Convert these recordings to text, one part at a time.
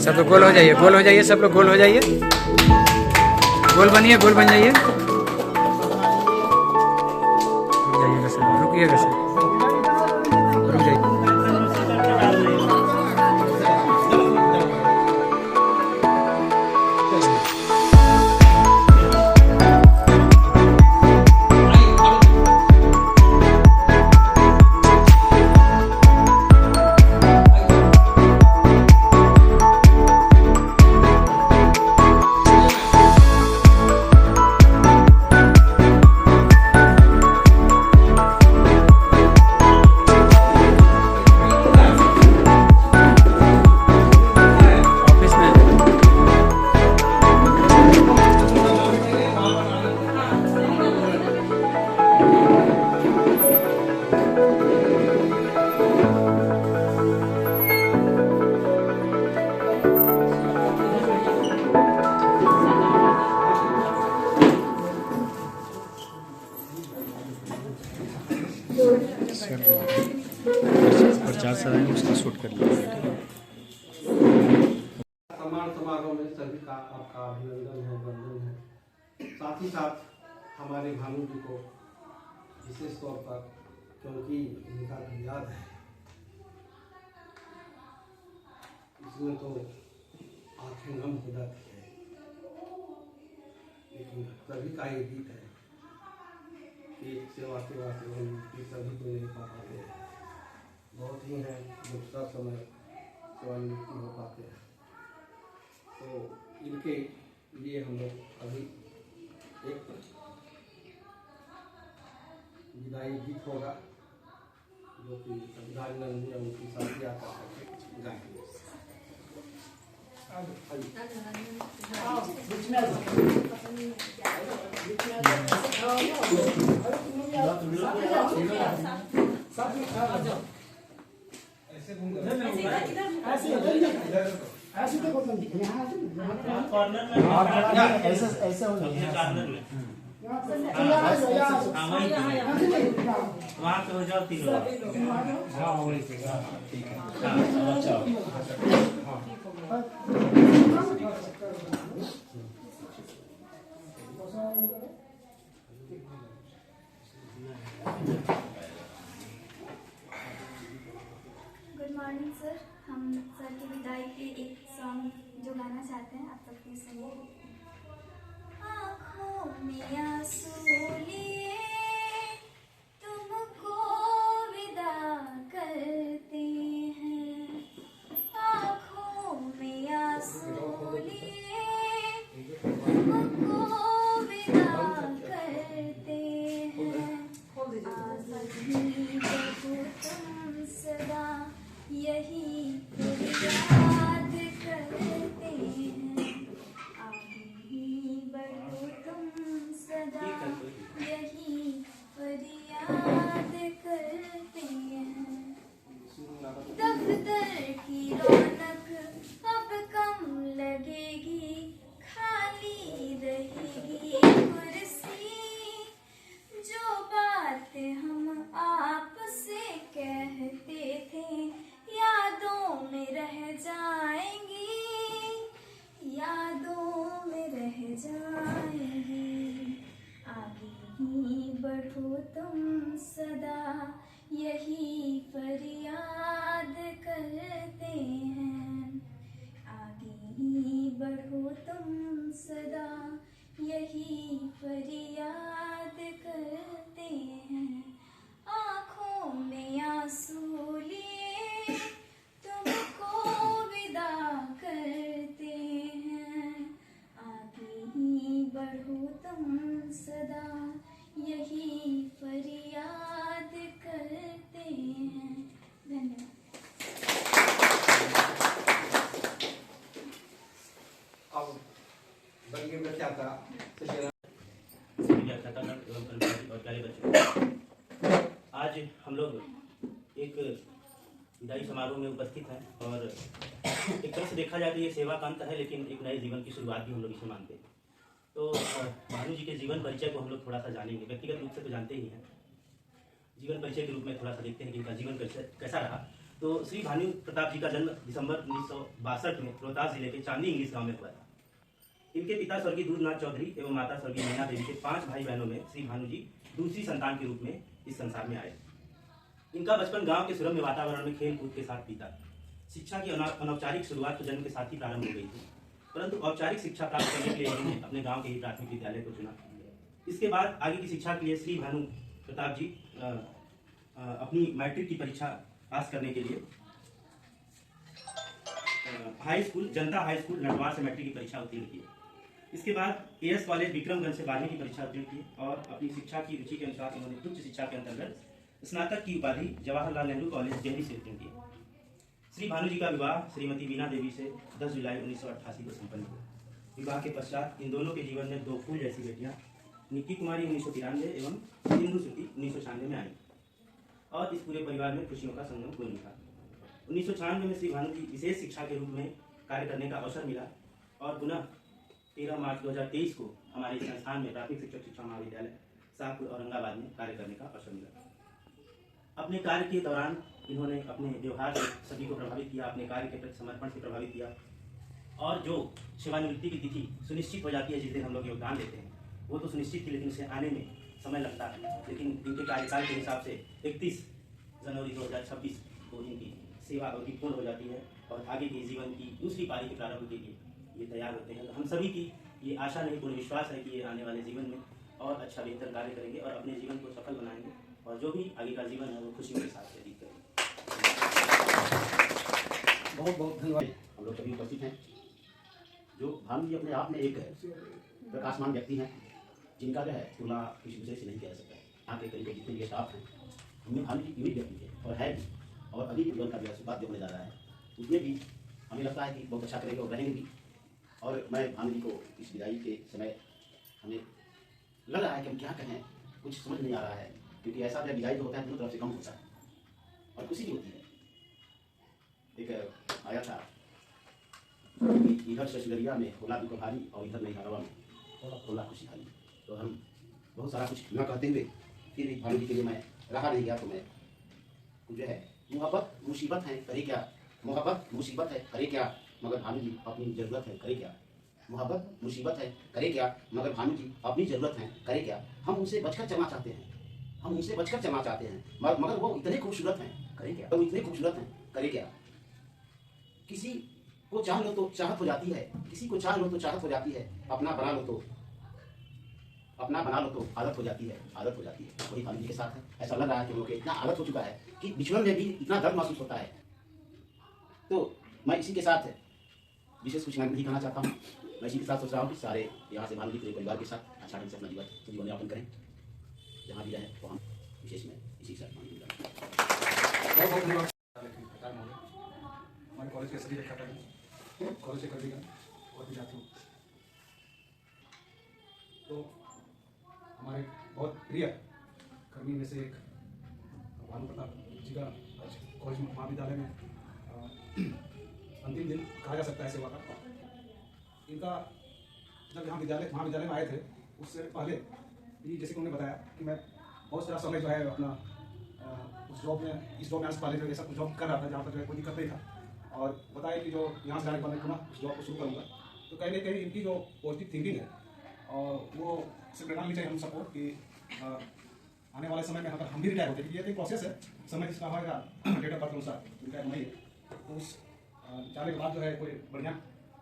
सब लोग गोल हो जाइए, गोल हो जाइए, सब लोग गोल हो जाइए, गोल बनिए, गोल बन जाइए। रुक जाइएगा सर, रुकिएगा सर, रुक जाइए। प्रचार सर उसका शूट कर लिया। सम्मान समारोह में सभी का आपका अभिनंदन है, वंदन है। साथ ही साथ हमारे भानु जी को विशेष तौर पर, क्योंकि उनका भी याद है, इसमें तो आंखें नम हो जाती है। लेकिन सभी का ये गीत है कि सेवा सेवा सेवा सभी को नहीं पा पाते, बहुत ही हैं दुखता समय सेवानिवृत्ति हो पाते हैं। तो इनके लिए हम लोग अभी एक विदाई गीत होगा जो कि अभिधानंद या उनकी साथी आकर गाएंगे। ऐसे देखो तुम कॉर्नर में ऐसे ऐसे हो कॉर्नर में वहाँ पे हो जाओ तीन लोग। हाँ वही ठीक है। अच्छा गुड मॉर्निंग सर, हम सर की विदाई पे एक सॉन्ग जो गाना चाहते हैं, आप सब प्लीज सुनिए। आँखों में आंसू लिए तुमको विदा करते हैं, आँखों में आंसू लिए तुमको विदा करते हैं, तुम सदा यही याद करते हैं, आगे ही बढ़ो तुम सदा यही फरियाद करते हैं। दफ्तर की रौनक अब कम लगेगी, खाली रहेगी कुर्सी, जो बात हम आपसे कहते थे यादों में रह जाएंगी, यादों में रह जाएंगी, आगे ही बढ़ो तुम सदा यही फरियाद करते हैं, आगे ही बढ़ो तुम सदा यही फरियाद करते हैं। आँखों में आंसू लिए तुमको विदा करते हैं, आगे ही बढ़ो तुम सदा यही फरियाद करते हैं। धन्यवाद। अब बल्कि मैं क्या था आज हम लोग एक विदाई समारोह में उपस्थित हैं और एक तरह से देखा जाए तो ये सेवा का अंत है, लेकिन एक नए जीवन की शुरुआत भी हम लोग इसे मानते हैं। तो भानु जी के जीवन परिचय को हम लोग थोड़ा सा जानेंगे। व्यक्तिगत रूप से तो जानते ही हैं, जीवन परिचय के रूप में थोड़ा सा देखते हैं कि इनका जीवन कैसा रहा। तो श्री भानु प्रताप जी का जन्म दिसंबर 1962 में रोहतास जिले के चांदी इंग्लिश गांव में हुआ था। इनके पिता स्वर्गीय दूधनाथ चौधरी एवं माता स्वर्गीय मीना देवी के 5 भाई बहनों में श्री भानु जी दूसरी संतान के रूप में इस संसार में आए। इनका बचपन गांव के सुरम्य वातावरण में खेल कूद के साथ बीता। शिक्षा की अनौपचारिक शुरुआत तो जन्म के साथ ही प्रारंभ हो गई थी, परंतु औपचारिक शिक्षा प्राप्त करने के लिए इन्होंने अपने गांव के ही प्राथमिक विद्यालय को चुना। इसके बाद आगे की शिक्षा के लिए श्री भानु प्रताप जी अपनी मैट्रिक की परीक्षा पास करने के लिए हाई स्कूल जनता हाई स्कूल नटवार से मैट्रिक की परीक्षा उत्तीर्ण की। इसके बाद एएस कॉलेज विक्रमगंज से 12वीं की परीक्षा उत्तीर्ण की और अपनी शिक्षा की रुचि के अनुसार इन्होंने उच्च शिक्षा के अंतर्गत स्नातक की उपाधि जवाहरलाल नेहरू कॉलेज दिल्ली से उत्तीर्ण की। श्री भानु जी का विवाह श्रीमती मीना देवी से 10 जुलाई 1988 को संपन्न हुआ। विवाह के पश्चात इन दोनों के जीवन में 2 फूल जैसी बेटियां निक्की कुमारी 1993 एवं सिंधु श्रुति 1996 में आई और इस पूरे परिवार में खुशियों का संगम पूर्ण था। 1996 में श्री भानु जी विशेष शिक्षा के रूप में कार्य करने का अवसर मिला और पुनः 13 मार्च 2023 को हमारे संस्थान में प्राथमिक शिक्षक शिक्षा महाविद्यालय शाहपुर औरंगाबाद में कार्य करने का अवसर मिला। अपने कार्य के दौरान इन्होंने अपने व्यवहार से सभी को प्रभावित किया, अपने कार्य के प्रति समर्पण से प्रभावित किया और जो सेवानिवृत्ति की तिथि सुनिश्चित हो जाती है जिस दिन हम लोग योगदान देते हैं वो तो सुनिश्चित थी, लेकिन उसे आने में समय लगता है। लेकिन इनके कार्यकाल के हिसाब से 31 जनवरी 2026 को इनकी सेवा अवधि पूर्ण हो जाती है और आगे के जीवन की दूसरी पारी के प्रारंभ के लिए ये तैयार होते हैं। तो हम सभी की ये आशा नहीं पूर्ण विश्वास है कि ये आने वाले जीवन में और अच्छा बेहतर कार्य करेंगे और अपने जीवन को सफल बनाएंगे और जो भी आगे का जीवन है वो खुशियों के साथ व्यतीत करेंगे। बहुत बहुत धन्यवाद। हम लोग सभी उपस्थित हैं। जो भानु जी अपने आप में एक प्रकाशमान व्यक्ति हैं जिनका जो है तुलना किसी दूसरे से नहीं किया जा सकता है। यहाँ के करीब जितने भी स्टाफ हैं उनमें भानु जी यूनिक व्यक्ति थे और है भी, और अभी जीवन का बात जो होने जा रहा है उसमें भी हमें लगता है कि बहुत अच्छा करेंगे और रहेंगे भी। और मैं भानु जी को इस विदाई के समय हमें लग रहा है कि हम क्या कहें, कुछ समझ नहीं आ रहा है, क्योंकि ऐसा जो विदाई जो होता है दोनों तरफ से कम होता है और खुशी भी होती है। एक आया था इधर से सिगरिया में होला भी भारी और इधर नहीं हरवा में होला खुशी खाली। तो हम बहुत सारा कुछ न कहते हुए फिर भी भानु जी के लिए मैं रहा नहीं गया। तो मैं जो है मोहब्बत मुसीबत है करे क्या, मोहब्बत मुसीबत है करे क्या, मगर भानु जी अपनी ज़रूरत है करे क्या। मोहब्बत मुसीबत है करे क्या, मगर भानु जी अपनी ज़रूरत है करे क्या। हम उनसे बचकर चलना चाहते हैं, हम उनसे बचकर चलना चाहते हैं, मगर वो इतने खूबसूरत हैं करे क्या, वो इतने खूबसूरत हैं करे क्या। किसी को चाह लो तो चाहत हो जाती है, किसी को चाह लो तो चाहत हो जाती है, अपना बना लो तो आदत हो जाती है, आदत हो जाती है। वही भानु जी के साथ है। ऐसा लग रहा है कि हम लोग इतना आदत हो चुका है कि बिछड़न में भी इतना दर्द महसूस होता है। तो मैं इसी के साथ विशेष कुछ नहीं कहना चाहता हूँ। मैं इसी के साथ सोच रहा हूँ कि सारे यहाँ से भानु जी पूरे परिवार के साथ अच्छा ढंग से अपना जीवन यापन करें, जहाँ भी रहें तो हम विशेष में इसी के साथ भानु बहुत बहुत धन्यवाद। हमारे कॉलेज के सभी छात्र कॉलेज से कर और विद्यार्थियों, तो हमारे बहुत प्रिय कर्मी में से एक भानु प्रताप जी का कॉलेज महाविद्यालय में अंतिम दिन कहा जा सकता है सेवा का। इनका जब यहाँ महाविद्यालय में आए थे उससे पहले ये जैसे कि उन्होंने बताया कि मैं बहुत सारा समय जो है अपना इस जॉब में आने से पहले जो ऐसा कुछ जॉब कर रहा था जहाँ पर जो है कोई दिक्कत नहीं था, और बताया कि जो यहाँ से जाने के बाद मैं पुनः इस जॉब को शुरू करूँगा। तो कहीं ना कहीं इनकी जो पॉजिटिव थिंकिंग है और वो इसे प्रेरणा मिलनी चाहिए हम सबको कि आने वाले समय में अगर हम भी रिटायर होते हैं, क्योंकि ये एक प्रोसेस है, समय जिसका होगा डेट ऑफ बर्थ अनुसार रिटायर नहीं है, तो उस जाने के बाद जो है कोई बढ़िया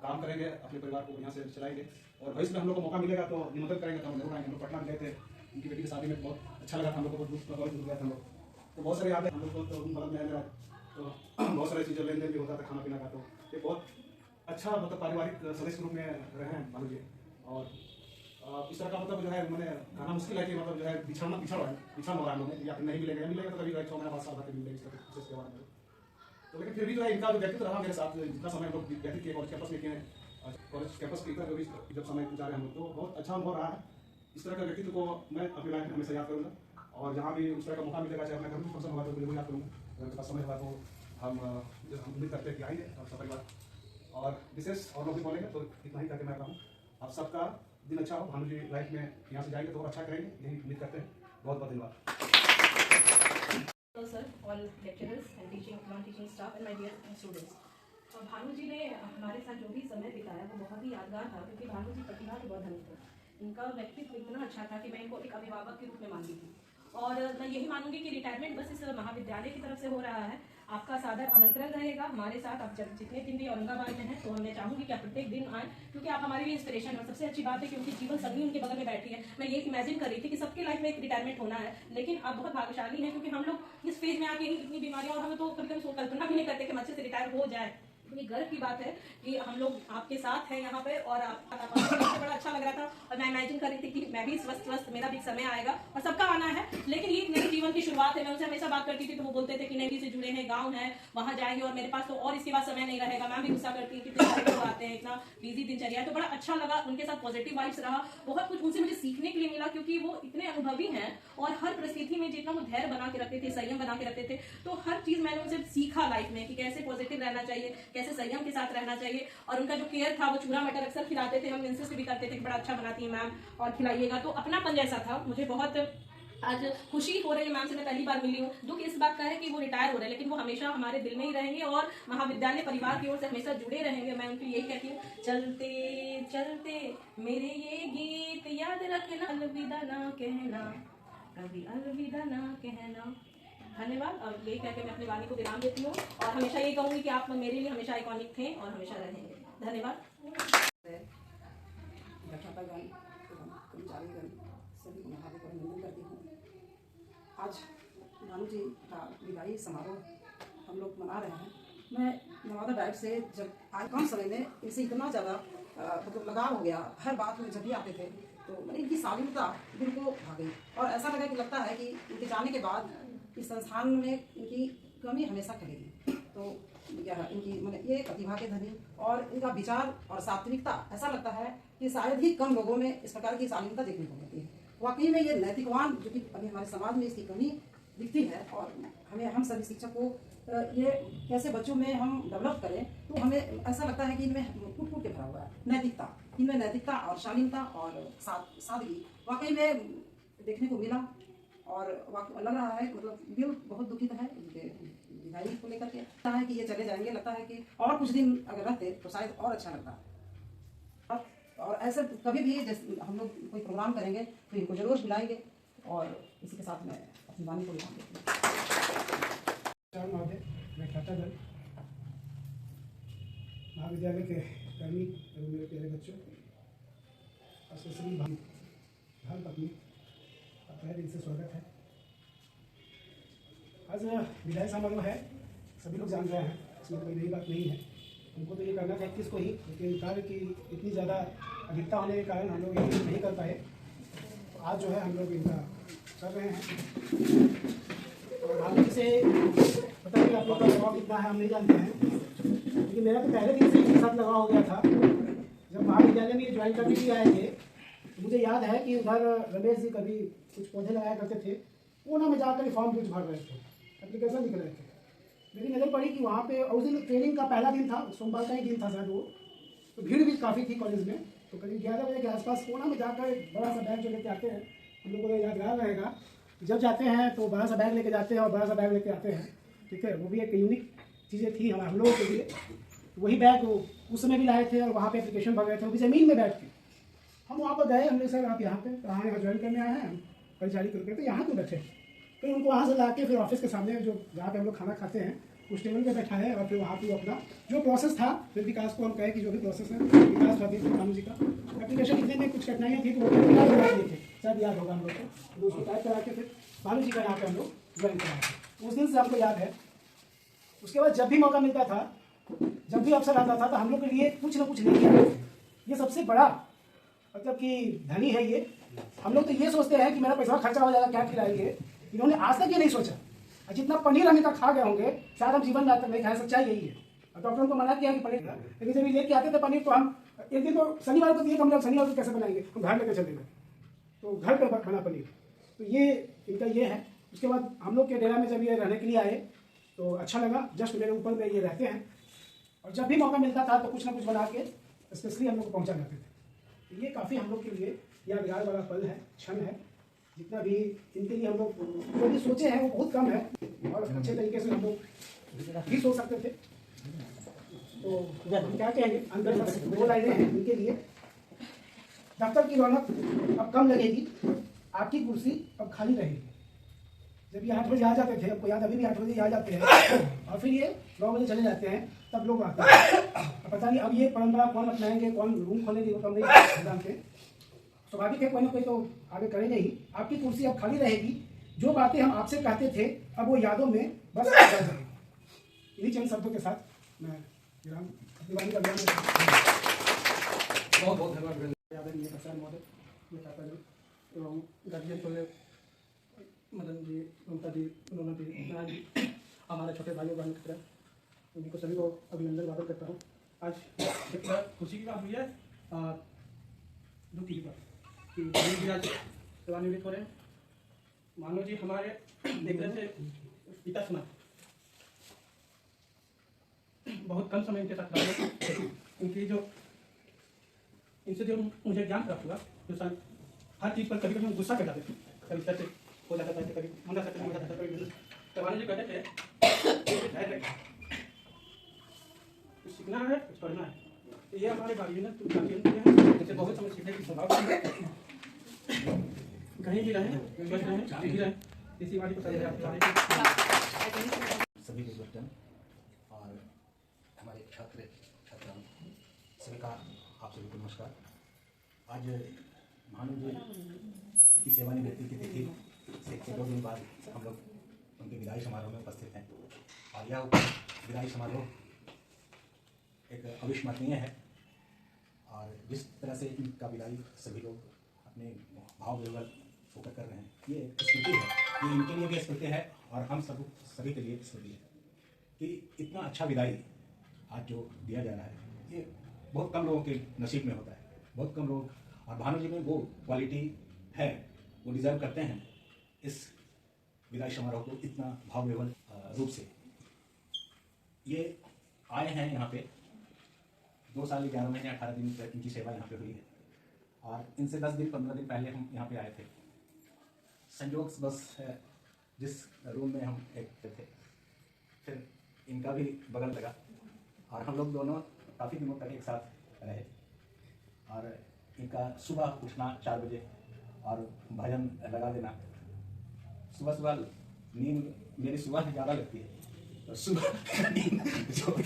काम करेंगे, अपने परिवार को बढ़िया से चलाएंगे और भविष्य में हम लोग को मौका मिलेगा तो निमंत्रण करेंगे तो हम जरूर आएंगे। हम लोग पटना में गए थे, उनकी बेटी की शादी में बहुत अच्छा लगा था हम लोग को, बहुत कॉलेज गया था हम लोग, तो बहुत सारे याद है हम लोग को। तो बगल में है मेरा, तो बहुत सारी चीज़ें लेन देन भी होता था खाना पीना का। तो ये बहुत अच्छा मतलब पारिवारिक सदस्य के रूप में रहे हैं भानु जी। और इस तरह का मतलब जो है मैंने कहना मुश्किल है कि मतलब जो है पिछड़ हो रहा है हम लोग, या फिर नहीं मिलेगा तो कभी 6 महीना 5 साल बाद मिलेगा इस तरह के बारे में। तो लेकिन फिर भी जो है इनका जो व्यक्तित्व रहा मेरे साथ, जितना समय हम लोग व्यतीत किए कॉलेज कैंपस में किए, कॉलेज कैंपस के इधर जो भी जब समय गुजारे हम लोग, तो बहुत अच्छा अनुभव रहा है। इस तरह का व्यक्तित्व को मैं अपनी लाइफ में हमेशा याद करूँगा और जहाँ भी उस तरह का मौका मिलेगा, चाहे अपना घर में फंक्शन होगा तो जरूर याद करूँगा। अगर मेरे पास समय होगा तो हम उम्मीद करते हैं कि आएंगे और सब परिवार, और विशेष और लोग भी बोलेंगे तो इतना ही करके मैं कहूँ आप सबका दिन अच्छा हो। भानु जी लाइफ में यहाँ से जाएंगे तो और अच्छा करेंगे, यही उम्मीद करते हैं। बहुत बहुत धन्यवाद। Hello sir, all lecturers and teaching, non-teaching staff and my dear students. Bhanu जी ने हमारे साथ जो भी समय बिताया वो बहुत ही यादगार था, क्योंकि भानु जी प्रतिभा के बहुत धनी थे। इनका व्यक्तित्व इतना अच्छा था कि मैं इनको एक अभिभावक के रूप में मानती थी। और मैं यही मानूंगी कि रिटायरमेंट बस इस महाविद्यालय की तरफ से हो रहा है। आपका सादर आमंत्रण रहेगा हमारे साथ। आप जब जितने दिन भी औरंगाबाद में हैं, तो मैं चाहूँगी कि आप प्रत्येक दिन आएँ, क्योंकि आप हमारे लिए इंस्पिरेशन और सबसे अच्छी बात है कि उनकी जीवन संगी उनके बगल में बैठी है। मैं ये इमेजिन कर रही थी कि सबके लाइफ में एक रिटायरमेंट होना है, लेकिन आप बहुत भाग्यशाली हैं, क्योंकि हम लोग इस फेज में आके ही इतनी बीमारियां, और हमें तो कभी कभी कल्पना भी नहीं करते कि हम अच्छे से रिटायर हो जाए। ये गर्व की बात है कि हम लोग आपके साथ हैं यहाँ पे, और आपका बड़ा अच्छा लग रहा था। और मैं इमेजिन कर रही थी कि मैं भी स्वस्थ मेरा भी समय आएगा, और सबका आना है, लेकिन ये एक नए जीवन की शुरुआत है। मैं उनसे हमेशा बात करती थी तो वो बोलते थे कि नई से जुड़े हैं, गाँव है, वहाँ जाएंगे, और मेरे पास तो और इसके बाद समय नहीं रहेगा। मैं भी गुस्सा करती हूँ कि इतने सारे लोग आते हैं, इतना बिजी दिनचर्या है। तो बड़ा अच्छा लगा, उनके साथ पॉजिटिव वाइब्स रहा, बहुत कुछ उनसे मुझे सीखने के लिए मिला, क्योंकि वो इतने अनुभवी हैं, और हर परिस्थिति में जितना वो धैर्य बना के रखते थे, संयम बना के रखते थे, तो हर चीज मैंने उनसे सीखा लाइफ में कि कैसे पॉजिटिव रहना चाहिए, कैसे संयम के साथ रहना चाहिए। और उनका जो केयर था, वो चूरा मटर अक्सर खिलाते थे, हम इंसिस्ट भी करते थे कि बड़ा अच्छा बनाती है मैम और खिलाइएगा। तो अपनापन जैसा था। मुझे बहुत आज खुशी हो रही है, मैम से मैं पहली बार मिली हूँ। दुख इस बात का है कि वो रिटायर हो रहे हैं, लेकिन वो हमेशा हमारे दिल में ही रहेंगे और महाविद्यालय परिवार की ओर से हमेशा जुड़े रहेंगे। मैं उनकी यही कहती हूँ, चलते चलते मेरे ये गीत याद रखना, अलविदा ना कहना, कभी अलविदा ना कहना। धन्यवाद। और यही कहकर मैं अपनी वाणी को विराम देती हूँ, और हमेशा यही कहूँगी कि आप मेरे लिए हमेशा आइकॉनिक थे और हमेशा रहेंगे। धन्यवाद। व्याख्यातागण एवं कर्मचारीगण सभी को महादेव को वंदन करती हूँ। आज भानु जी का विदाई समारोह हम लोग मना रहे हैं। मैं नवादा डाइट से जब आज कम समय में इनसे इतना ज़्यादा मतलब लगाव हो गया, हर बात में जब भी आते थे तो मैंने इनकी शालीनता दिल को भा गई, और ऐसा लगा कि लगता है कि इनके जाने के बाद इस संस्थान में इनकी कमी हमेशा करेगी। तो यह इनकी मतलब ये प्रतिभा के धनी और इनका विचार और सात्विकता, ऐसा लगता है कि शायद ही कम लोगों में इस प्रकार की शालीनता देखने को मिलती है। वाकई में ये नैतिकवान जो कि अभी हमारे समाज में इसकी कमी दिखती है, और हमें हम सभी शिक्षक को ये कैसे बच्चों में हम डेवलप करें, तो हमें ऐसा लगता है कि इनमें कूट कूट के भरा हुआ है नैतिकता। इनमें नैतिकता और शालीनता और सादगी वाकई में देखने को मिला, और लग रहा है मतलब दिल बहुत दुखित है इनके विदाई को लेकर के। लगता है कि ये चले जाएंगे, लगता है कि और कुछ दिन अगर रहते तो शायद और अच्छा लगता। और ऐसे कभी भी जैसे हम लोग कोई प्रोग्राम करेंगे तो इनको जरूर बुलाएंगे, और इसी के साथ मैं अपनी वाणी को विराम देती हूँ। व्याख्यातागण, महाविद्यालय के कर्मी एवं मेरे प्यारे बच्चों, धर्म पत्नी, तहे दिल से स्वागत है। आज विदाई समारोह है, सभी लोग जान रहे हैं, इसमें कोई नई बात नहीं है। उनको तो ये करना था 21 को ही, लेकिन कार्य की इतनी ज़्यादा अधिकता होने के कारण हम लोग ये नहीं कर पाए। आज जो है हम लोग इनका कर रहे हैं। और आगे से पता नहीं आप लोग का लगाव कितना है हम नहीं जानते हैं, लेकिन मेरा तो पहले दिन से इसके साथ लगाव हो गया था। जब महाविद्यालय में ज्वाइन करने के लिए आए थे, तो मुझे याद है कि उधर रमेश जी कभी कुछ पौधे लगाया करते थे, पूना में जाकर फॉर्म कुछ भर रहे थे, एप्लीकेशन लिख रहे थे। मेरी नज़र पड़ी कि वहाँ पे उस दिन ट्रेनिंग का पहला दिन था, सोमवार का ही दिन था शायद वो, तो भीड़ भी काफ़ी थी कॉलेज में। तो करीब 11 बजे के आसपास कोना में जाकर बड़ा सा बैग जो लेके आते हैं, हम लोगों को यादगार रहेगा। जब जाते हैं तो बड़ा सा बैग लेके जाते हैं और बड़ा सा बैग लेके आते हैं, ठीक है। वो भी एक यूनिक चीज़ें थी हम लोगों के लिए। वही बैग उस समय भी लाए थे, और वहाँ पे एप्लीकेशन भर गए थे, वो भी ज़मीन में बैठ के। हम वहाँ पर गए, हमने सर आप यहाँ पे कहाँ यहाँ ज्वाइन करने आए हैं, परिचारी करके, तो यहाँ तो बैठे। फिर उनको वहाँ से ला के फिर ऑफिस के सामने जो जहाँ पे हम लोग खाना खाते हैं उस टेबल पे बैठा है, और फिर वहाँ पे अपना जो प्रोसेस था, फिर विकास को हम कहे कि जो भी प्रोसेस है, विकास स्वाति भानु जी का एप्लीकेशन लिखने में कुछ कठिनाइयाँ थी, तो वो टाइप करा दिए थे, शायद याद होगा हम लोग को। तो उसको टाइप करा के फिर भानु जी का यहाँ पे हम लोग ज्वाइन कराए। उस दिन से हमको याद है। उसके बाद जब भी मौका मिलता था, जब भी अवसर आता था, तो हम लोग के लिए कुछ ना कुछ लेके आते थे। ये सबसे बड़ा मतलब कि धनी है ये। हम लोग तो ये सोचते हैं कि मेरा पैसा खर्चा हो जाएगा, क्या खिलाएंगे। इन्होंने आज तक ये नहीं सोचा। जितना पनीर हम इनका खा गए होंगे, शायद हम जीवन में आज तक नहीं खाए। सच्चाई यही है। और डॉक्टरों को मना किया कि पनीर, लेकिन जब ये लेके आते थे पनीर, तो हम एक दिन तो शनिवार को दिए, हम लोग शनिवार को कैसे बनाएंगे, हम घर लेकर चले गए, तो घर पे बना पनीर। तो ये इनका ये है। उसके बाद हम लोग के डेरा में जब ये रहने के लिए आए तो अच्छा लगा। जस्ट मेरे ऊपर में ये रहते हैं, और जब भी मौका मिलता था तो कुछ ना कुछ बना के स्पेशली हम लोग को पहुँचा जाते थे। तो ये काफ़ी हम लोग के लिए यादगार वाला पल है, क्षण है। जितना भी इनके लिए हम लोग जो भी सोचे हैं वो बहुत कम है और अच्छे तरीके से हम लोग भी सोच सकते थे। तो हम क्या कहेंगे, अंदर बस 2 लाइनें हैं इनके लिए। दफ्तर की रौनक अब कम लगेगी, आपकी कुर्सी अब खाली रहेगी। जब ये 8 बजे आ जाते थे, आपको याद अभी भी 8 बजे आ जाते हैं और फिर ये 9 बजे चले जाते हैं, तब लोग आते हैं। पता नहीं अब ये परंपरा कौन अपनाएंगे, कौन रूम खोलेंगे, वो तो हम नहीं जानते। स्वाभाविक है, कोई ना कोई तो आगे करेंगे ही। आपकी कुर्सी अब खाली रहेगी। जो बातें हम आपसे कहते थे अब वो यादों में बस रह जाएगी। इन्हीं चंद शब्दों के साथ मैं विराम अपनी वाणी का विराम देता हूं। बहुत बहुत धन्यवाद आदरणीय प्रसाद महोदय, चाचा जी एवं गार्जियन खोले मदन जी, ममता जी, उन्होंने जी, हमारे छोटे भाइयों बहन की तरह उनको सभी को अभिनंदन वादन करता हूँ। आज एक खुशी की बात हुई है, दुख की बात कि भानु जी आज सेवानिवृत्त हो रहे हैं। मानो जी हमारे एक तरह से पिता समान, बहुत कम समय इनके साथ रहा। उनकी जो इनसे जो मुझे ज्ञान प्राप्त हुआ, जो शायद हर चीज़ पर कभी कभी गुस्सा कर जाते थे, कभी सच हो जाता था, कभी मंदा सच हो जाता था, कभी तो मानो जी कहते थे कुछ सीखना है, कुछ पढ़ना है। तो ये हमारे गार्जियन हैं, जिससे बहुत समय सीखने की संभावना है। कहीं भी रहें, व्यस्त रहें, कहीं भी रहें, इसी बात को सभी विद्यार्थी और हमारे छात्र छात्राओं सभी का आप सभी को नमस्कार। आज भानु जी की सेवानिवृत्ति की तिथि से 2 दिन बाद हम लोग उनके विदाई समारोह में उपस्थित हैं और यह विदाई समारोह एक अविस्मरणीय है। और जिस तरह से इनका विदाई सभी लोग अपने भाव विवल होकर कर रहे हैं, ये एक स्मृति है, ये इनके लिए भी स्मृति है और हम सभी के लिए स्मृति है कि इतना अच्छा विदाई आज जो दिया जा रहा है, ये बहुत कम लोगों के नसीब में होता है, बहुत कम लोग। और भानु जी में वो क्वालिटी है, वो डिज़र्व करते हैं इस विदाई समारोह को इतना भाव विवल रूप से। ये आए हैं यहाँ पे 2 साल 11 महीने 18 दिन तक इनकी सेवा यहाँ पे हुई है और इनसे 10 दिन 15 दिन पहले हम यहाँ पे आए थे। संयोग बस जिस रूम में हम एक थे, फिर इनका भी बगल लगा और हम लोग दोनों काफ़ी दिनों तक एक साथ रहे। और इनका सुबह उठना 4 बजे और भजन लगा देना, सुबह नींद मेरी सुबह ज़्यादा लगती है, तो सुबह नींद जो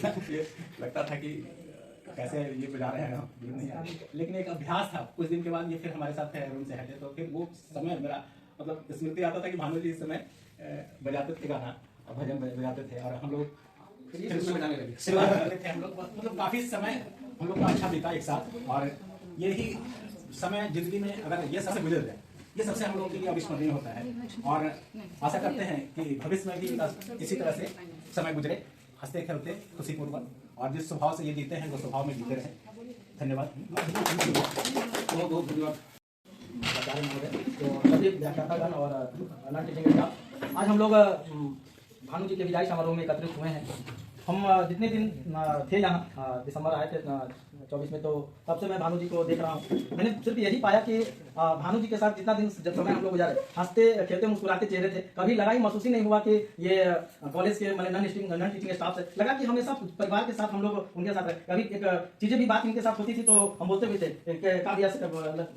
लगता था कि कैसे ये बजा रहे हैं हम, नहीं आ रही। लेकिन एक अभ्यास था, कुछ दिन के बाद ये फिर हमारे साथ रूम से हटे, तो फिर वो समय मेरा मतलब स्मृति आता था कि भानु जी इस समय बजाते थे गाना और भजन बजाते थे और हम लोग बजाने लगे, सेवा करते थे हम लोग। मतलब काफ़ी समय हम लोग का अच्छा बीता एक साथ और यही समय जिंदगी में अगर ये सबसे गुजर जाए, ये सबसे हम लोगों के लिए अविस्मरणीय होता है। और आशा करते हैं कि भविष्य में भी इसी तरह से समय गुजरे, हंसते खेलते खुशीपूर्वक, और जिस स्वभाव से ये जीते हैं वो स्वभाव में जीते रहें। धन्यवाद, बहुत बहुत धन्यवाद आचार्य महोदय, तो सभी व्याख्यातागण और नॉन टीचिंग स्टाफ। आज हम लोग भानु जी के विदाई समारोह में एकत्रित हुए हैं। हम जितने दिन थे यहाँ, दिसंबर आए थे 24 में, तो तब से मैं भानु जी को देख रहा हूँ। मैंने सिर्फ यही पाया कि भानु जी के साथ जितना दिन जब समय हम लोग गुजारे, हंसते खेलते मुस्कुराते चेहरे थे। कभी लगा ही महसूस ही नहीं हुआ कि ये कॉलेज के मतलब नॉन टीचिंग स्टाफ से लगा कि हमेशा परिवार के साथ हम लोग उनके साथ रहे। कभी एक चीजें भी बात इनके साथ होती थी तो हम बोलते भी थे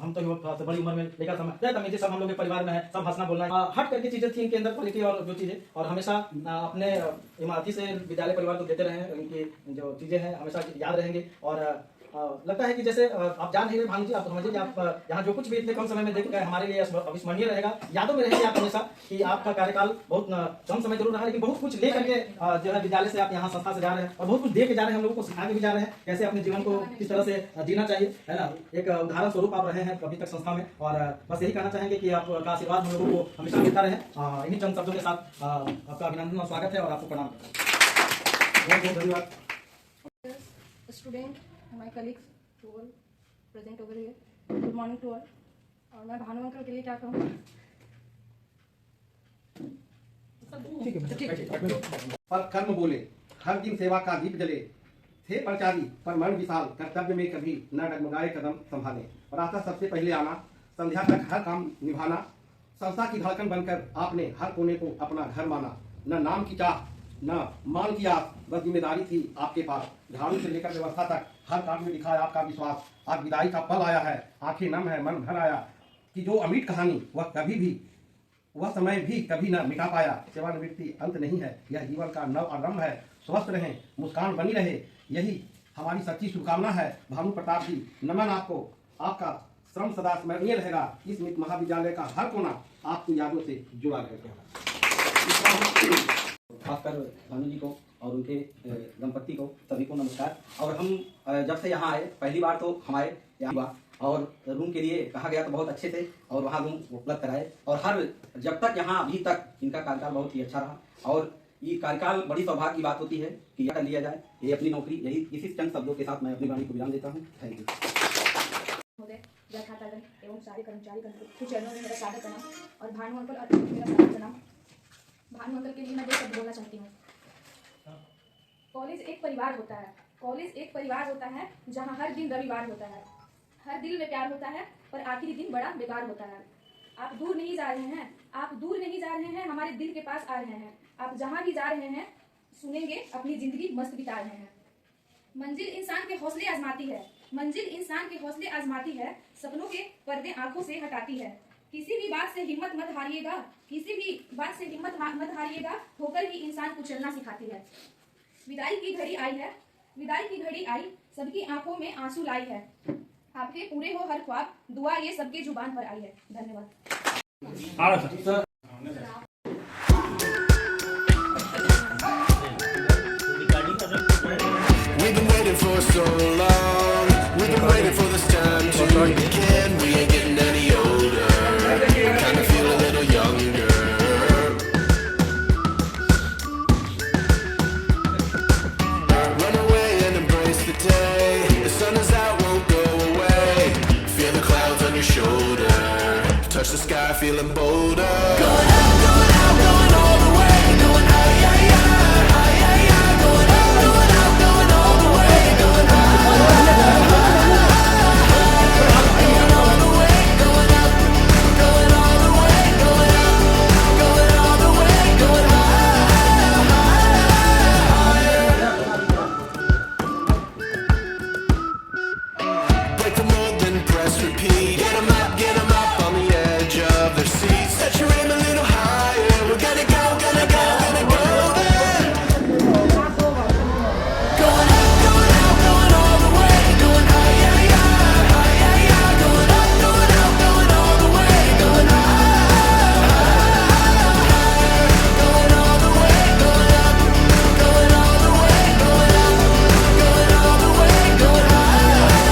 हम तो बड़ी उम्र में लेकर समय सब हम लोग के परिवार में है, सब हंसना बोलना हट करके चीजें थी इनके अंदर, क्वालिटी और जो चीजें, और हमेशा अपने इमारती से विद्यालय परिवार को देते रहे। इनकी जो चीजें हैं हमेशा याद रहेंगे। और लगता है कि जैसे आप जान रहे हैं भानु जी, आप समझिए कि आप यहाँ जो कुछ भी इतने कम समय में देख गए हमारे लिए अविस्मरणीय रहेगा, यादों में रहेंगे आप हमेशा कि आपका कार्यकाल बहुत कम समय जरूर रहा, लेकिन बहुत कुछ ले करके जो है विद्यालय से आप यहाँ संस्था से जा रहे हैं और बहुत कुछ दे के जा रहे हैं, हम लोगों को सिखा के भी जा रहे हैं कैसे अपने जीवन को किस तरह से जीना चाहिए, है ना। एक उदाहरण स्वरूप आप रहे हैं अभी तक संस्था में, और बस यही कहना चाहेंगे कि आपका आशीर्वाद हम लोगों को हमेशा मिलता रहे। इन्हीं चंद शब्दों के साथ आपका अभिनंदन और स्वागत है और आपको प्रणाम। बहुत बहुत धन्यवाद। Student, my colleagues to all present over here, good morning to all. और मैं भानु अंकल के लिए क्या कहूँ, पर कर्म बोले, हर दिन सेवा का दीप जले, थे प्रचारी पर मन विशाल, कर्तव्य में कभी न डगमगाए कदम संभाले। प्रातः सबसे पहले आना, संध्या तक हर काम निभाना, संस्था की धड़कन बनकर आपने हर कोने को अपना घर माना। न नाम की चाह, न मान की आस, बस जिम्मेदारी थी आपके पास। झाड़ू से लेकर व्यवस्था तक हर काम में दिखाया आपका विश्वास। आज विदाई का पल आया है, आंखें नम है, मन भर आया कि जो अमिट कहानी वह समय भी कभी न मिटा पाया। सेवानिवृत्ति अंत नहीं है, यह जीवन का नव आरंभ है। स्वस्थ रहें, मुस्कान बनी रहे, यही हमारी सच्ची शुभकामना है। भानु प्रताप जी, नमन आपको। आपका श्रम सदा स्मरणीय रहेगा। इस मित्र महाविद्यालय का हर कोना आपकी यादों से जुड़ा रहेगा। खासकर भानु जी को और उनके दंपत्ति को सभी को नमस्कार। और हम जब से यहाँ आए पहली बार तो हमारे यहाँ हुआ और रूम के लिए कहा गया तो बहुत अच्छे थे और वहाँ रूम उपलब्ध कराए। और हर जब तक यहाँ अभी तक इनका कार्यकाल बहुत ही अच्छा रहा। और ये कार्यकाल बड़ी सौभाग्य की बात होती है कि यह कर लिया जाए, ये अपनी नौकरी। यही इसी चंद शब्दों के साथ मैं अपनी वाणी को विराम देता हूँ। Thank you. एवं सारे कर्मचारी के चरणों में मेरा स्वागत करना और भानु अंकल और मेरा स्वागत करना। भानु अंकल के लिए मैं 2 शब्द बोलना चाहती हूँ। कॉलेज एक परिवार होता है। कॉलेज एक परिवार होता है जहाँ हर दिन रविवार होता है। हर दिल में प्यार होता है पर आखिरी दिन बड़ा बेकार होता है। आप दूर नहीं जा रहे हैं, आप दूर नहीं जा रहे हैं, हमारे दिल के पास आ रहे हैं। आप जहाँ भी जा रहे हैं सुनेंगे अपनी जिंदगी मस्त बिता रहे हैं। मंजिल इंसान के हौसले आजमाती है, मंजिल इंसान के हौसले आजमाती है, सपनों के पर्दे आंखों से हटाती है। किसी भी बात से हिम्मत मत हारिएगा, किसी भी बात से हिम्मत मत हारिएगा, होकर ही इंसान को चलना सिखाती है। विदाई की घड़ी आई है, विदाई की घड़ी आई, सबकी आंखों में आंसू लाई है। आपके पूरे हो हर ख्वाब, दुआ ये सबके जुबान पर आई है। धन्यवाद। We've been waiting for so long. We've been waiting for this time to begin. We ain't getting any older. Kinda feel a little younger. Run away and embrace the day. The sun is out, won't go away. Feel the clouds on your shoulder. Touch the sky, feeling bolder. Going out, going out, going all the way. Going high, high, high, high, high, high. Going out, going out, going all the way. Going high, high, high, going all the way. Going up, going all the way. Going up, going all the way. Going high, higher. Break the mold, then press repeat. Get 'em up on the edge of their seats. Set your aim a little higher. We're gonna go, gonna go, gonna go there. Going up, going out, going all the way. Going high, high, high, high, high, high. Going up, going out, going all the way. Going high, higher. Going all the way. Going up, going all the way. Going up, going all the way. Going high, higher.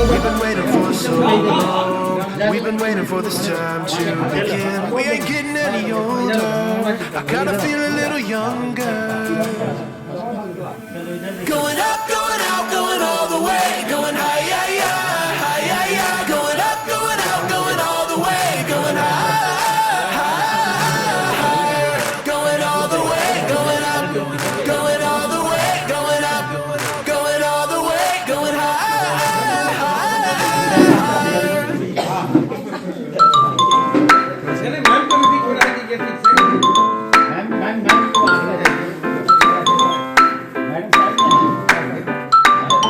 We've been waiting for so long. We've been waiting for this time to begin. We ain't getting any older. I kinda feel a little younger. Going up, going out, going all the way. Going high, high, high, high, high, high. Going up, going out, going all the way. Going high, higher. Going all the way. Going up, going all the way. Going up, going all the way. Going high. चलिए ma'am को भी थोड़ा दीजिए ठीक से। Ma'am को आगे madam साहब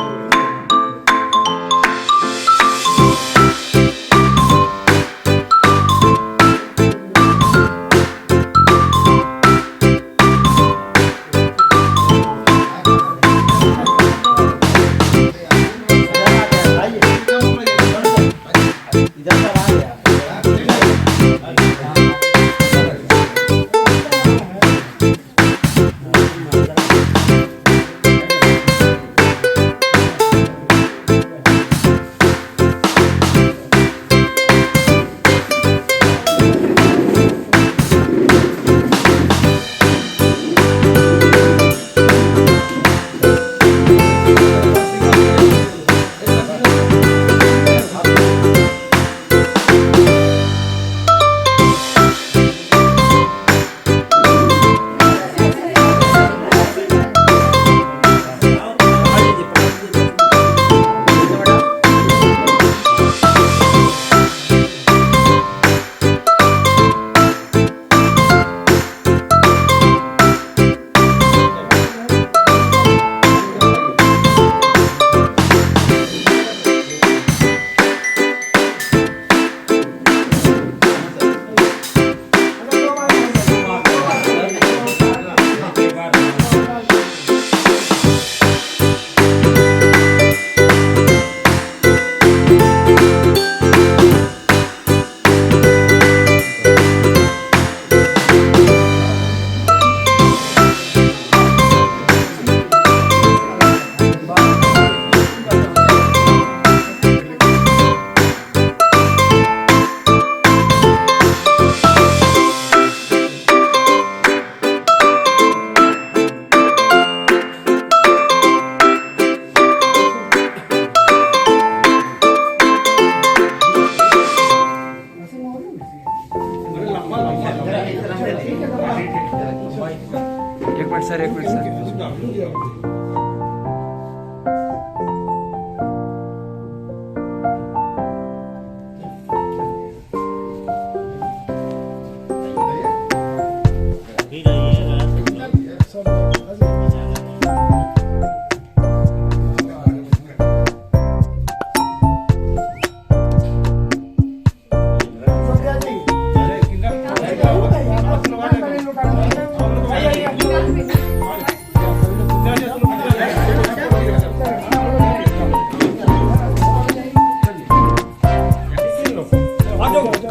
एक मिनट सर, एक मिनट सर। भी रहिएगा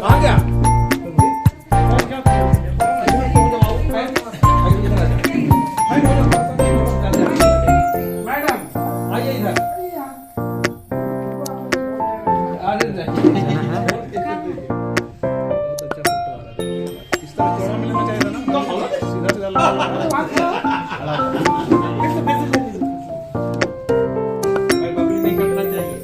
कहाँ गया? मैडम आइए इधर। इस तरह चौड़ा मिलना चाहिए था ना, सीधा सीधा भाई बबली नहीं करना चाहिए।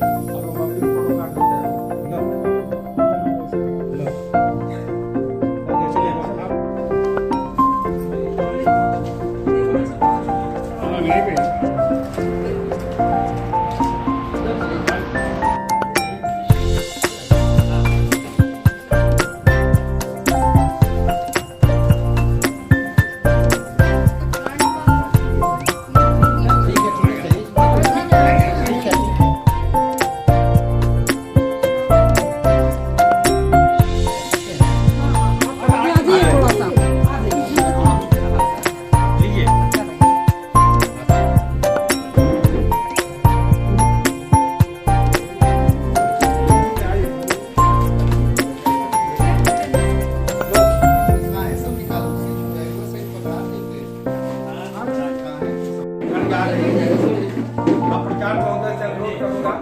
प्रचार कांग्रेस रोड का होगा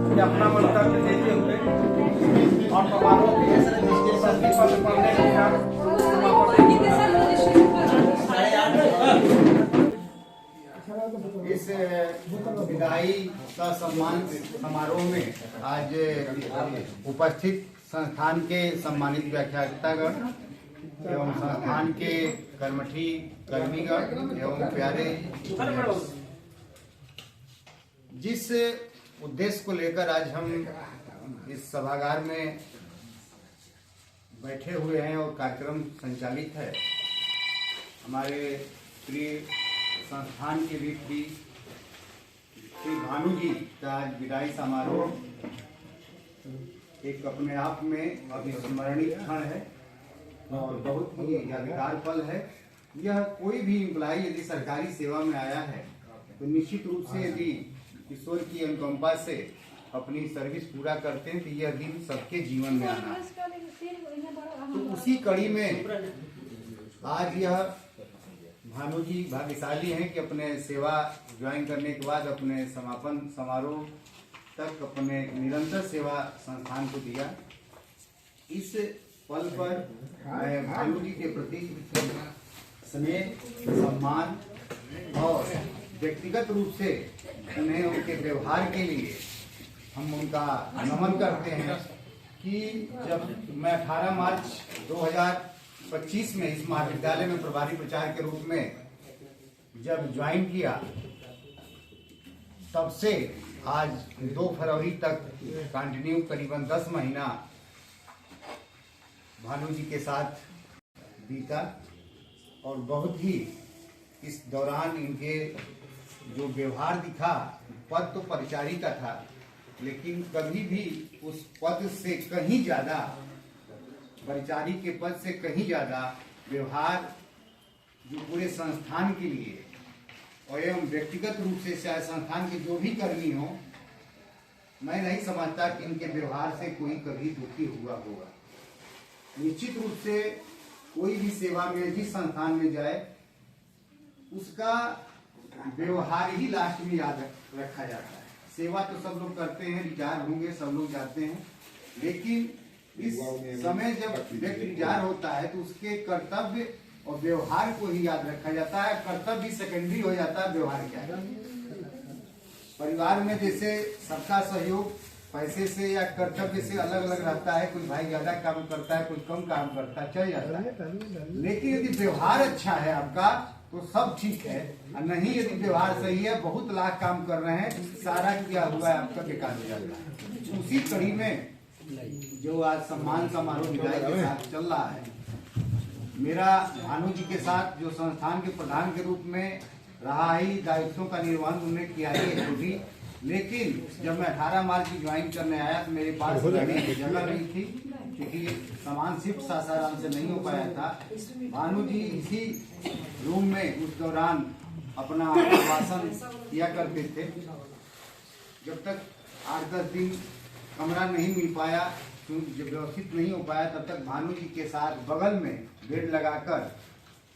कि अपना मंतव्य देते हुए और समारोह के पद पढ़ने के साथ इस विदाई का सम्मान समारोह में आज उपस्थित संस्थान के सम्मानित व्याख्यातागण एवं संस्थान के कर्मठी कर्मीगण एवं प्यारे, जिस उद्देश्य को लेकर आज हम इस सभागार में बैठे हुए हैं और कार्यक्रम संचालित है, हमारे प्रिय संस्थान के भी श्री भानु जी का आज विदाई समारोह एक अपने आप में अविस्मरणीय क्षण है और बहुत ही यादगार पल है। यह कोई भी इम्प्लाई यदि सरकारी सेवा में आया है तो निश्चित रूप से यदि ईश्वर की अनुकंपा से अपनी सर्विस पूरा करते हैं तो यह दिन सबके जीवन में आना है। तो उसी कड़ी में आज यह भानु जी भाग्यशाली हैं कि अपने सेवा ज्वाइन करने के बाद अपने समापन समारोह तक अपने निरंतर सेवा संस्थान को दिया। इस पल पर मैं भानु जी के प्रति स्नेह, सम्मान और व्यक्तिगत रूप से उन्हें उनके व्यवहार के लिए हम उनका नमन करते हैं कि जब मैं 18 मार्च 2025 में इस महाविद्यालय में प्रभारी प्राचार्य के रूप में जब ज्वाइन किया, तब से आज 2 फरवरी तक कंटिन्यू करीबन 10 महीना भानु जी के साथ बीता और बहुत ही इस दौरान इनके जो व्यवहार दिखा, पद तो परिचारी का था लेकिन कभी भी उस पद से कहीं ज्यादा, परिचारी के पद से कहीं ज्यादा व्यवहार जो पूरे संस्थान के लिए और एवं व्यक्तिगत रूप से चाहे संस्थान के जो भी कर्मी हो, मैं नहीं समझता कि इनके व्यवहार से कोई कभी दुखी हुआ होगा। निश्चित रूप से कोई भी सेवा में जिस संस्थान में जाए उसका व्यवहार ही लास्ट में याद रखा जाता है। सेवा तो सब लोग करते हैं, रिटायर होंगे, सब लोग जाते हैं, लेकिन इस समय जब व्यक्ति रिटायर होता है तो उसके कर्तव्य और व्यवहार को ही याद रखा जाता है। कर्तव्य भी सेकेंडरी हो जाता है, व्यवहार क्या है। परिवार में जैसे सबका सहयोग पैसे से या कर्तव्य से अलग अलग रहता है, कोई भाई ज्यादा काम करता है, कोई कम काम करता है, चल जाता है। लेकिन यदि व्यवहार अच्छा है आपका तो सब ठीक है, और नहीं यदि व्यवहार सही है, बहुत लाख काम कर रहे हैं, सारा किया हुआ है आपका बेकार हो जाता है। उसी कड़ी में जो आज सम्मान समारोह विदाई के साथ चल रहा है, मेरा भानु जी के साथ जो संस्थान के प्रधान के रूप में रहा ही दायित्वों का निर्वहन उन्होंने किया है खुद ही, लेकिन जब मैं 18 मार्च की ज्वाइन करने आया तो मेरे पास जगह नहीं थी, क्योंकि समान शिफ्ट सासाराम से नहीं हो पाया था। भानु जी इसी रूम में उस दौरान अपना भाषण किया करते थे। जब तक 8-10 दिन कमरा नहीं मिल पाया, जब व्यवस्थित नहीं हो पाया, तब तक भानु जी के साथ बगल में बेड लगाकर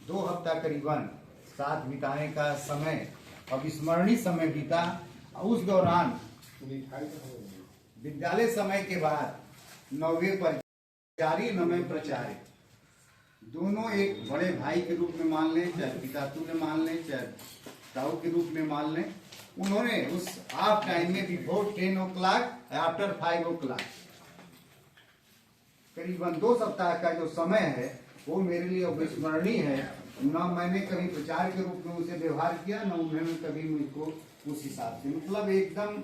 2 हफ्ता करीबन साथ बिताने का समय अविस्मरणीय समय बीता। उस दौरान विद्यालय समय के बाद 9वें पर जारी 9वें प्रचार्य, दोनों एक बड़े भाई के रूप में मान लें, चाहे पिता तुल्य मान लें, चाहे ताऊ के रूप में मान लें, उन्होंने उस हाफ टाइम में बिफोर 10 o'clock, आफ्टर 5 o'clock करीबन 2 सप्ताह का जो समय है वो मेरे लिए अविस्मरणीय है। न मैंने कभी प्रचार के रूप में उसे व्यवहार किया, न उन्होंने कभी मुझको उस हिसाब से, मतलब एकदम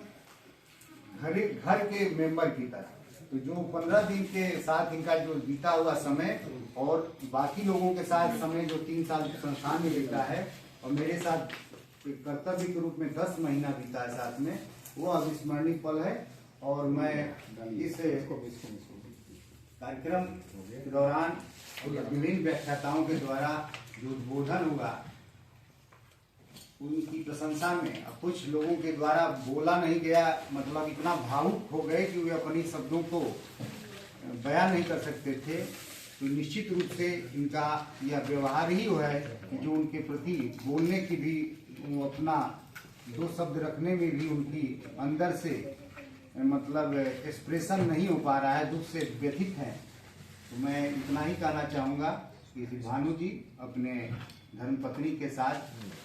घर के मेंबर की तरह। तो जो 15 दिन के साथ इनका जो बीता हुआ समय और बाकी लोगों के साथ समय जो 3 साल संस्थान में बीता है और मेरे साथ कर्तव्य के रूप में 10 महीना बीता है साथ में, वो अविस्मरणीय पल है। और मैं इस कार्यक्रम के दौरान विभिन्न व्याख्याताओं के द्वारा जो उद्बोधन हुआ उनकी प्रशंसा में, अब कुछ लोगों के द्वारा बोला नहीं गया, मतलब इतना भावुक हो गए कि वे अपनी शब्दों को बयान नहीं कर सकते थे। तो निश्चित रूप से इनका यह व्यवहार ही है कि जो उनके प्रति बोलने की भी, अपना 2 शब्द रखने में भी उनकी अंदर से मतलब एक्सप्रेशन नहीं हो पा रहा है, दुख से व्यथित है। तो मैं इतना ही कहना चाहूँगा कि भानु जी अपने धर्मपत्नी के साथ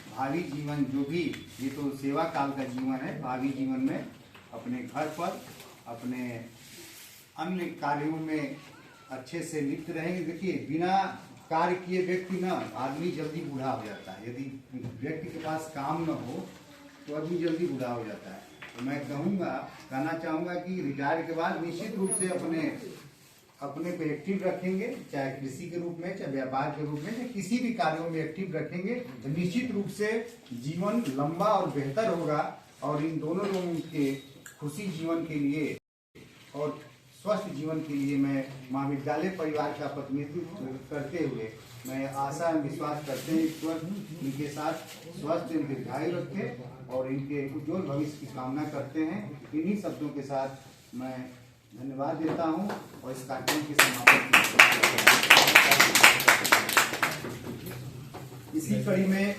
भावी जीवन, जो भी ये तो सेवा काल का जीवन है, भावी जीवन में अपने घर पर अपने अन्य कार्यों में अच्छे से लिप्त रहेंगे। देखिए, बिना कार्य किए व्यक्ति ना आदमी जल्दी बूढ़ा हो जाता है। यदि व्यक्ति के पास काम न हो तो आदमी जल्दी बूढ़ा हो जाता है। तो मैं कहना चाहूँगा कि रिटायर के बाद निश्चित रूप से अपने पे एक्टिव रखेंगे, चाहे कृषि के रूप में, चाहे व्यापार के रूप में, चाहे किसी भी कार्यों में एक्टिव रखेंगे तो निश्चित रूप से जीवन लंबा और बेहतर होगा। और इन दोनों लोगों के खुशी जीवन के लिए और स्वस्थ जीवन के लिए मैं महाविद्यालय परिवार का प्रतिनिधित्व करते हुए मैं आशा एवं विश्वास करते हैं ईश्वर इनके साथ स्वस्थ एवं दीर्घायु रखे और इनके उज्ज्वल भविष्य की कामना करते हैं। इन्हीं शब्दों के साथ मैं धन्यवाद देता हूं और इस कार्यक्रम के समापन इसी कड़ी में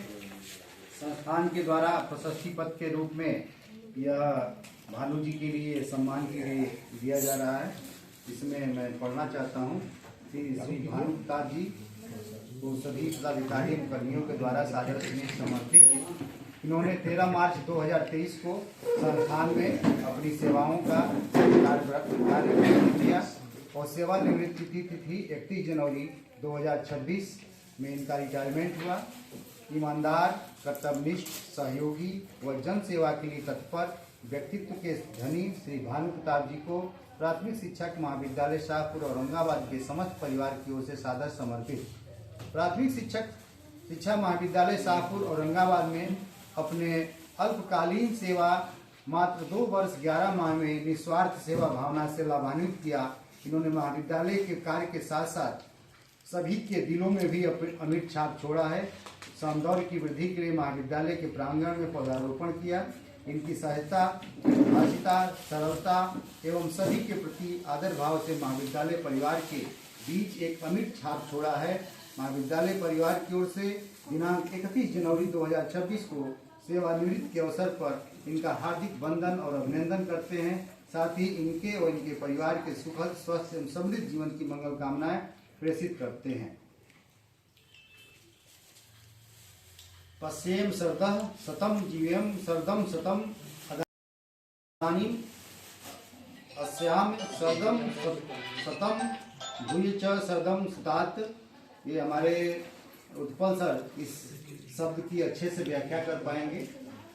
संस्थान के द्वारा प्रशस्ति पत्र के रूप में यह भानु जी के लिए सम्मान के लिए दिया जा रहा है। इसमें मैं पढ़ना चाहता हूँ कि श्री भानु प्रताप जी को सभी पदाधिकारी कर्मियों के द्वारा सादर स्नेह समर्पित। इन्होंने 13 मार्च 2023 को संस्थान में अपनी सेवाओं का कार्य किया और सेवानिवृत्ति की तिथि 31 जनवरी 2026 में इनका रिटायरमेंट हुआ। ईमानदार, कर्तव्यनिष्ठ, सहयोगी व जन सेवा के लिए तत्पर व्यक्तित्व के धनी श्री भानु प्रताप जी को प्राथमिक शिक्षक महाविद्यालय शाहपुर औरंगाबाद के समस्त परिवार की ओर से सादर समर्पित। प्राथमिक शिक्षा महाविद्यालय शाहपुर औरंगाबाद में अपने अल्पकालीन सेवा मात्र 2 वर्ष 11 माह में निस्वार्थ सेवा भावना से लाभान्वित किया। इन्होंने महाविद्यालय के कार्य के साथ साथ सभी के दिलों में भी अमिट छाप छोड़ा है। सौंदर्य की वृद्धि के लिए महाविद्यालय के प्रांगण में पौधारोपण किया। इनकी सहजता, भाषिता, सरलता एवं सभी के प्रति आदर भाव से महाविद्यालय परिवार के बीच एक अमिट छाप छोड़ा है। महाविद्यालय परिवार की ओर से दिनांक 31 जनवरी 2026 को सेवानिवृत्ति के अवसर पर इनका हार्दिक वंदन और अभिनंदन करते हैं। साथ ही इनके और इनके परिवार के सुखद, स्वस्थ एवं समृद्ध जीवन की मंगल कामनाएं प्रेषित करते हैं। पश्येम शरदः शतम जीवेम शरदम शतम अदानी श्याम सदम सतम भूय च सदम सतात। ये हमारे उत्पल सर इस शब्द की अच्छे से व्याख्या कर पाएंगे,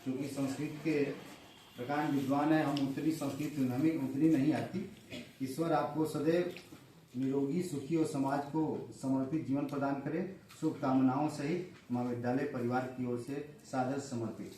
क्योंकि संस्कृत के प्रकांड विद्वान है, हम उतनी संस्कृत हमें उतनी नहीं आती। ईश्वर आपको सदैव निरोगी सुखी और समाज को समर्पित जीवन प्रदान करे। शुभकामनाओं सहित महाविद्यालय परिवार की ओर से सादर समर्पित।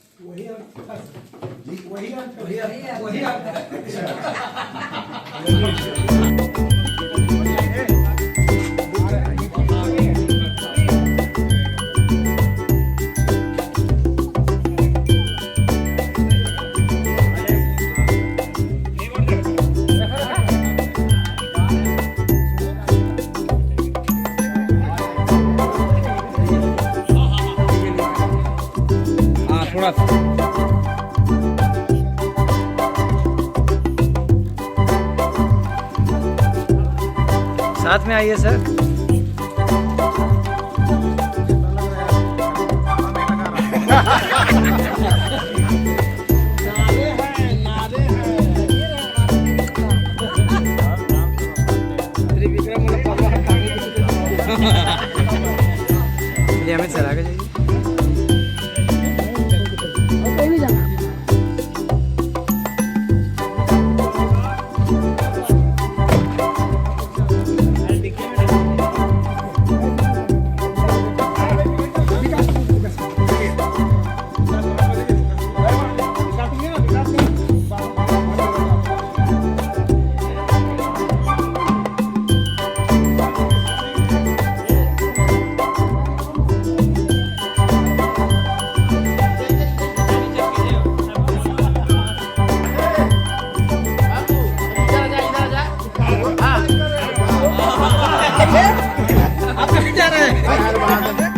साथ में आइए सर। हमें चला के जाइए।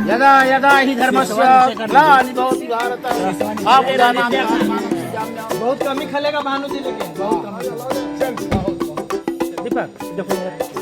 यदा यदा हि धर्मस्य ग्लानिर्भवति भारत बहुत कम ही खलेगा भानु जी, लेकिन बहुत कम। दीपक देखो